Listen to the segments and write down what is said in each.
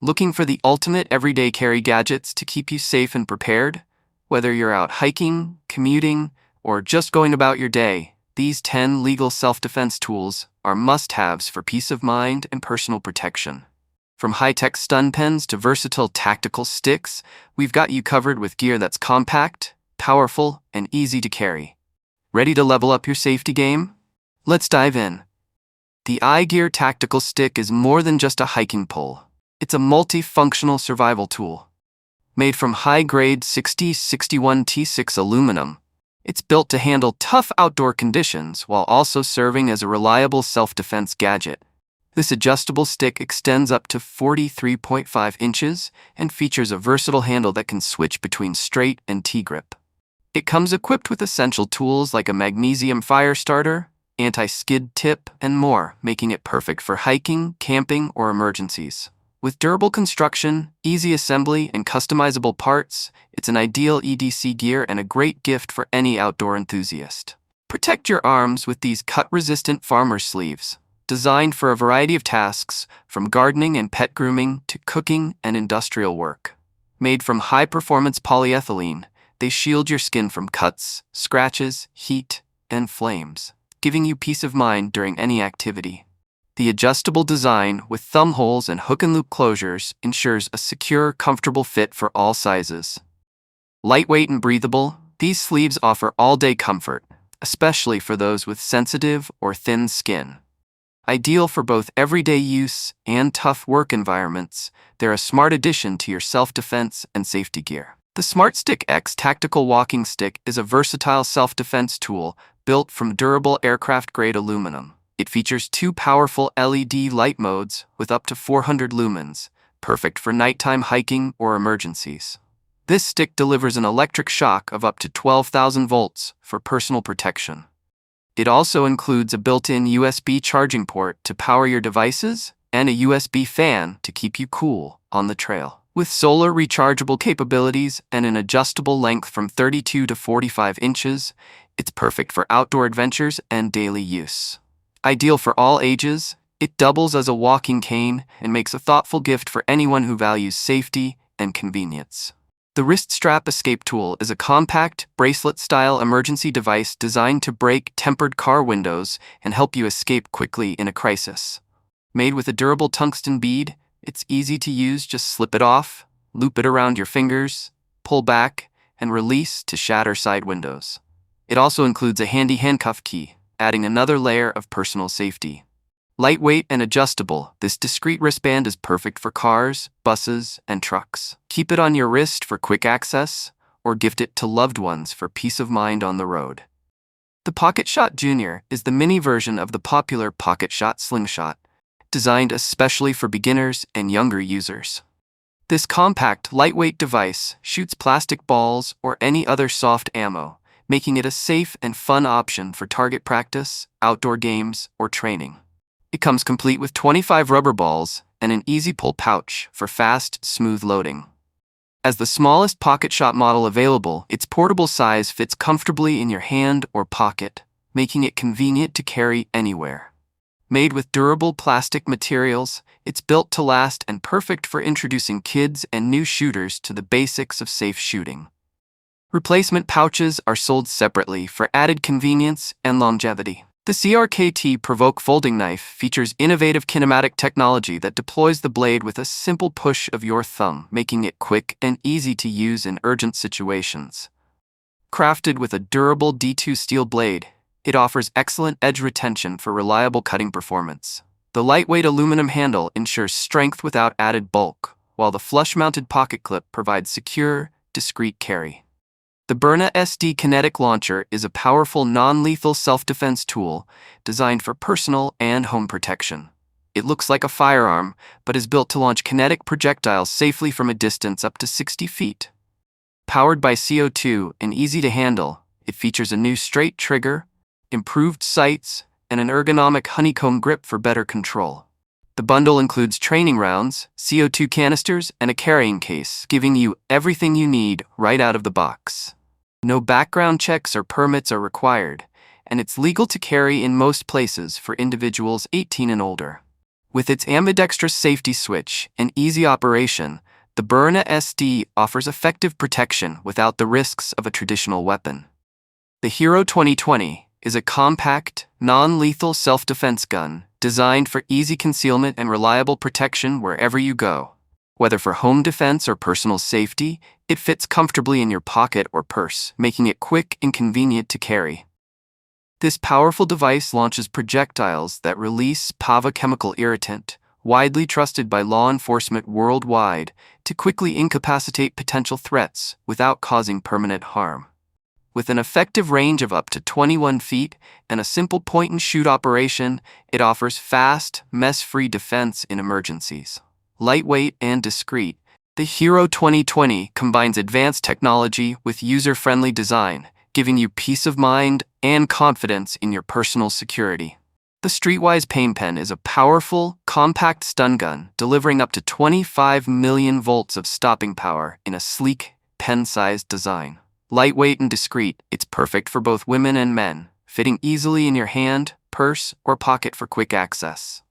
Looking for the ultimate everyday carry gadgets to keep you safe and prepared? Whether you're out hiking, commuting, or just going about your day, these 10 legal self-defense tools are must-haves for peace of mind and personal protection. From high-tech stun pens to versatile tactical sticks, we've got you covered with gear that's compact, powerful, and easy to carry. Ready to level up your safety game? Let's dive in. The aiGear tactical stick is more than just a hiking pole. It's a multifunctional survival tool. Made from high-grade 6061T6 aluminum, it's built to handle tough outdoor conditions while also serving as a reliable self-defense gadget. This adjustable stick extends up to 43.5 inches and features a versatile handle that can switch between straight and T-grip. It comes equipped with essential tools like a magnesium fire starter, anti-skid tip, and more, making it perfect for hiking, camping, or emergencies. With durable construction, easy assembly, and customizable parts, it's an ideal EDC gear and a great gift for any outdoor enthusiast. Protect your arms with these cut-resistant farmer sleeves, designed for a variety of tasks, from gardening and pet grooming to cooking and industrial work. Made from high-performance polyethylene, they shield your skin from cuts, scratches, heat, and flames, giving you peace of mind during any activity. The adjustable design with thumb holes and hook and loop closures ensures a secure, comfortable fit for all sizes. Lightweight and breathable, these sleeves offer all-day comfort, especially for those with sensitive or thin skin. Ideal for both everyday use and tough work environments, they're a smart addition to your self-defense and safety gear. The Smart Stick X Tactical Walking Stick is a versatile self-defense tool built from durable aircraft-grade aluminum. It features 2 powerful LED light modes with up to 400 lumens, perfect for nighttime hiking or emergencies. This stick delivers an electric shock of up to 12,000 volts for personal protection. It also includes a built-in USB charging port to power your devices and a USB fan to keep you cool on the trail. With solar rechargeable capabilities and an adjustable length from 32 to 45 inches, it's perfect for outdoor adventures and daily use. Ideal for all ages, it doubles as a walking cane and makes a thoughtful gift for anyone who values safety and convenience. The Wrist Strap Escape Tool is a compact, bracelet-style emergency device designed to break tempered car windows and help you escape quickly in a crisis. Made with a durable tungsten bead, it's easy to use. Just slip it off, loop it around your fingers, pull back, and release to shatter side windows. It also includes a handy handcuff key, adding another layer of personal safety. Lightweight and adjustable, this discreet wristband is perfect for cars, buses, and trucks. Keep it on your wrist for quick access, or gift it to loved ones for peace of mind on the road. The Pocket Shot Junior is the mini version of the popular Pocket Shot Slingshot, designed especially for beginners and younger users. This compact, lightweight device shoots plastic balls or any other soft ammo, making it a safe and fun option for target practice, outdoor games, or training. It comes complete with 25 rubber balls and an easy pull pouch for fast, smooth loading. As the smallest pocket shot model available, its portable size fits comfortably in your hand or pocket, making it convenient to carry anywhere. Made with durable plastic materials, it's built to last and perfect for introducing kids and new shooters to the basics of safe shooting. Replacement pouches are sold separately for added convenience and longevity. The CRKT Provoke folding knife features innovative kinematic technology that deploys the blade with a simple push of your thumb, making it quick and easy to use in urgent situations. Crafted with a durable D2 steel blade, it offers excellent edge retention for reliable cutting performance. The lightweight aluminum handle ensures strength without added bulk, while the flush-mounted pocket clip provides secure, discreet carry. The Byrna SD Kinetic Launcher is a powerful, non-lethal self-defense tool designed for personal and home protection. It looks like a firearm, but is built to launch kinetic projectiles safely from a distance up to 60 feet. Powered by CO2 and easy to handle, it features a new straight trigger, improved sights, and an ergonomic honeycomb grip for better control. The bundle includes training rounds, CO2 canisters, and a carrying case, giving you everything you need right out of the box. No background checks or permits are required, and it's legal to carry in most places for individuals 18 and older. With its ambidextrous safety switch and easy operation, the Byrna SD offers effective protection without the risks of a traditional weapon. The Hero 2020 is a compact, non-lethal self-defense gun designed for easy concealment and reliable protection wherever you go. Whether for home defense or personal safety, it fits comfortably in your pocket or purse, making it quick and convenient to carry. This powerful device launches projectiles that release PAVA chemical irritant, widely trusted by law enforcement worldwide, to quickly incapacitate potential threats without causing permanent harm. With an effective range of up to 21 feet and a simple point-and-shoot operation, it offers fast, mess-free defense in emergencies. Lightweight and discreet, the Hero 2020 combines advanced technology with user-friendly design, giving you peace of mind and confidence in your personal security. The Streetwise Pain Pen is a powerful, compact stun gun delivering up to 25 million volts of stopping power in a sleek, pen-sized design. Lightweight and discreet, it's perfect for both women and men, fitting easily in your hand, purse, or pocket for quick access.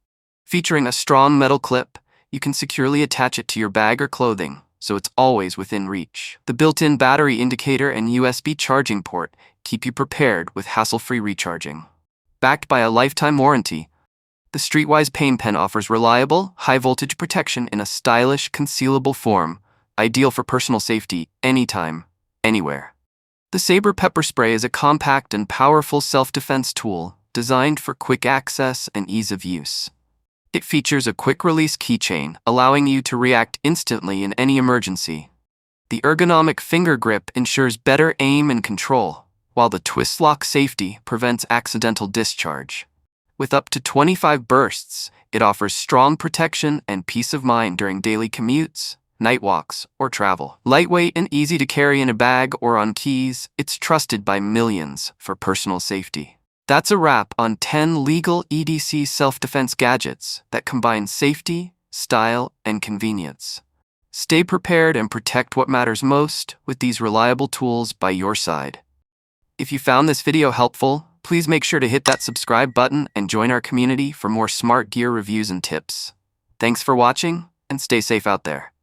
Featuring a strong metal clip, you can securely attach it to your bag or clothing, so it's always within reach. The built-in battery indicator and USB charging port keep you prepared with hassle-free recharging. Backed by a lifetime warranty, the Streetwise Pain Pen offers reliable, high-voltage protection in a stylish, concealable form, ideal for personal safety anytime, anywhere. The SABRE pepper spray is a compact and powerful self-defense tool designed for quick access and ease of use. It features a quick-release keychain, allowing you to react instantly in any emergency. The ergonomic finger grip ensures better aim and control, while the twist lock safety prevents accidental discharge. With up to 25 bursts, it offers strong protection and peace of mind during daily commutes, night walks, or travel. Lightweight and easy to carry in a bag or on keys, it's trusted by millions for personal safety. That's a wrap on 10 legal EDC self-defense gadgets that combine safety, style, and convenience. Stay prepared and protect what matters most with these reliable tools by your side. If you found this video helpful, please make sure to hit that subscribe button and join our community for more smart gear reviews and tips. Thanks for watching, and stay safe out there.